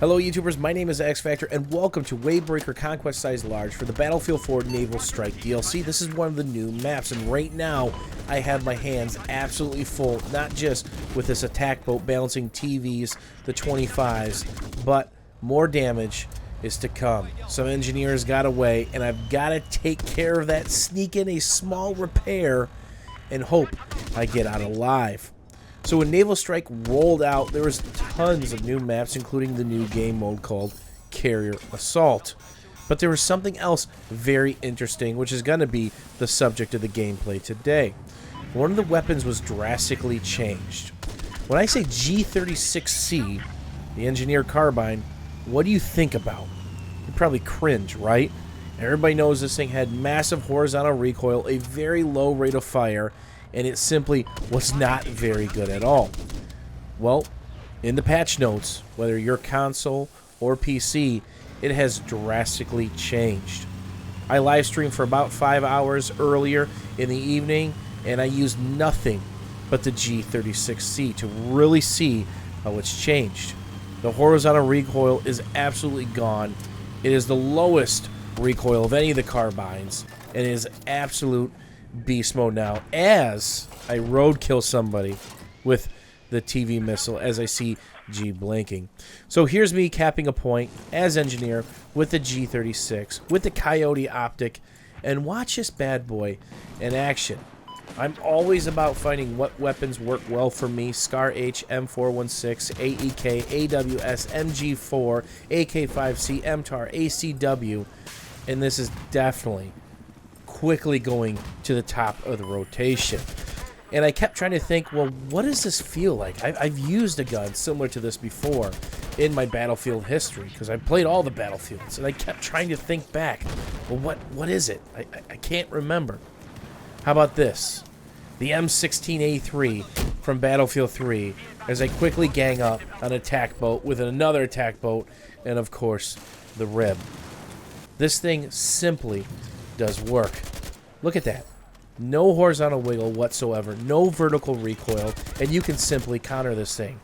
Hello YouTubers, my name is X Factor and welcome to Wavebreaker Conquest Size Large for the Battlefield 4 Naval Strike DLC. This is one of the new maps and right now I have my hands absolutely full, not just with this attack boat balancing TVs, the 25s, but more damage is to come. Some engineers got away and I've got to take care of that, sneak in a small repair and hope I get out alive. So when Naval Strike rolled out, there was tons of new maps, including the new game mode called Carrier Assault. But there was something else very interesting, which is going to be the subject of the gameplay today. One of the weapons was drastically changed. When I say G36C, the engineer carbine, what do you think about? You probably cringe, right? Everybody knows this thing had massive horizontal recoil, a very low rate of fire, and it simply was not very good at all. Well, in the patch notes, whether you're console or PC, it has drastically changed. I live streamed for about 5 hours earlier in the evening, and I used nothing but the G36C to really see how it's changed. The horizontal recoil is absolutely gone. It is the lowest recoil of any of the carbines, and it is absolute beast mode now as I roadkill somebody with the TV missile as I see G blinking. So here's me capping a point as engineer with the G36 with the Coyote optic, and watch this bad boy in action. I'm always about finding what weapons work well for me. Scar H, M416, AEK, AWS, MG4, AK5C, MTAR, ACW, and this is definitely quickly going to the top of the rotation. And I kept trying to think, well, what does this feel like? I've used a gun similar to this before in my Battlefield history because I played all the Battlefields, and I kept trying to think back. Well, what is it? I can't remember. How about this? The M16A3 from Battlefield 3 as I quickly gang up an attack boat with another attack boat and, of course, the rib. This thing simply does work. Look at that. No horizontal wiggle whatsoever, no vertical recoil, and you can simply counter this thing.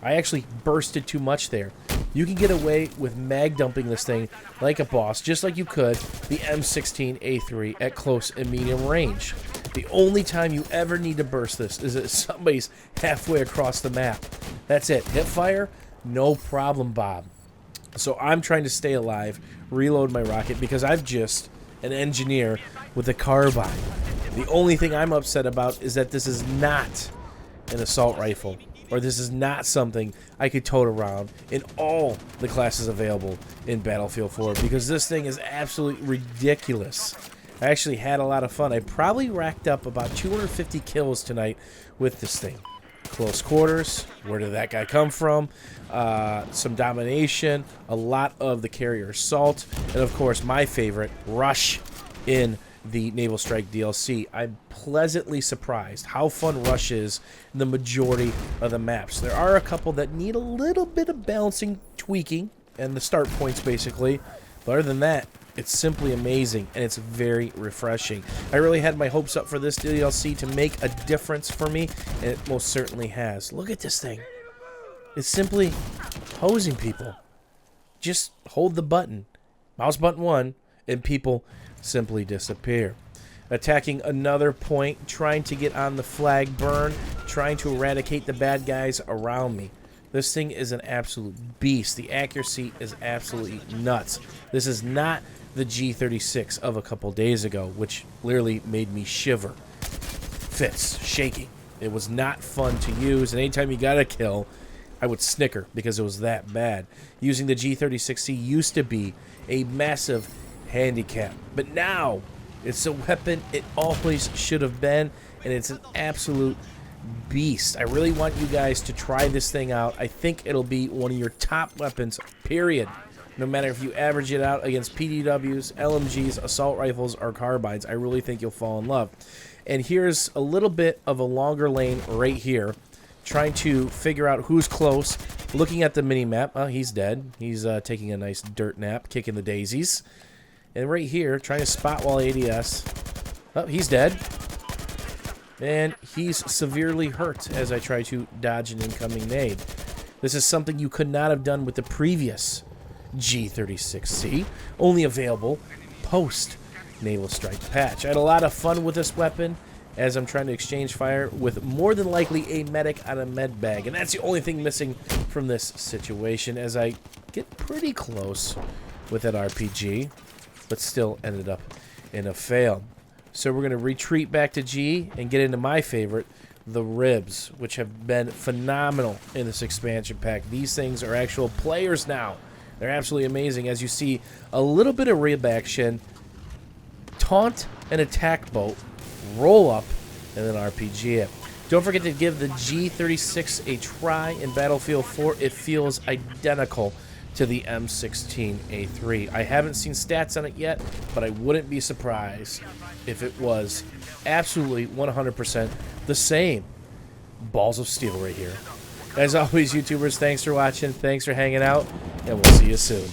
I actually bursted too much there. You can get away with mag dumping this thing like a boss, just like you could the M16A3 at close and medium range. The only time you ever need to burst this is if somebody's halfway across the map. That's it. Hip fire, no problem, Bob. So I'm trying to stay alive, reload my rocket, because I've just an engineer with a carbine. The only thing I'm upset about is that this is not an assault rifle, or this is not something I could tote around in all the classes available in Battlefield 4, because this thing is absolutely ridiculous. I actually had a lot of fun. I probably racked up about 250 kills tonight with this thing. Close quarters, where did that guy come from? Some domination, a lot of the Carrier Assault, and of course my favorite, Rush in the Naval Strike DLC. I'm pleasantly surprised how fun Rush is in the majority of the maps. There are a couple that need a little bit of balancing, tweaking, and the start points basically, but other than that, it's simply amazing, and it's very refreshing. I really had my hopes up for this DLC to make a difference for me, and it most certainly has. Look at this thing. It's simply hosing people. Just hold the button. Mouse button 1, and people simply disappear. Attacking another point, trying to get on the flag burn, trying to eradicate the bad guys around me. This thing is an absolute beast. The accuracy is absolutely nuts. This is not the G36 of a couple days ago, which literally made me shiver. Fits, shaking. It was not fun to use, and anytime you got a kill, I would snicker because it was that bad. Using the G36C used to be a massive handicap, but now it's a weapon it always should have been, and it's an absolute beast. I really want you guys to try this thing out. I think it'll be one of your top weapons, period. No matter if you average it out against PDWs, LMGs, assault rifles, or carbines, I really think you'll fall in love. And here's a little bit of a longer lane right here, trying to figure out who's close, looking at the mini-map. Oh, he's dead. He's taking a nice dirt nap, kicking the daisies. And right here, trying to spot while ADS. Oh, he's dead. And he's severely hurt as I try to dodge an incoming nade. This is something you could not have done with the previous G36C, only available post Naval Strike patch. I had a lot of fun with this weapon as I'm trying to exchange fire with more than likely a medic on a med bag, and that's the only thing missing from this situation as I get pretty close with that RPG, but still ended up in a fail. So we're going to retreat back to G and get into my favorite, the ribs, which have been phenomenal in this expansion pack. These things are actual players now. They're absolutely amazing. As you see, a little bit of rib action, taunt an attack boat, roll up, and then RPG it. Don't forget to give the G36 a try in Battlefield 4. It feels identical to the M16A3. I haven't seen stats on it yet, but I wouldn't be surprised if it was absolutely 100% the same. Balls of steel right here. As always, YouTubers, thanks for watching, thanks for hanging out, and we'll see you soon.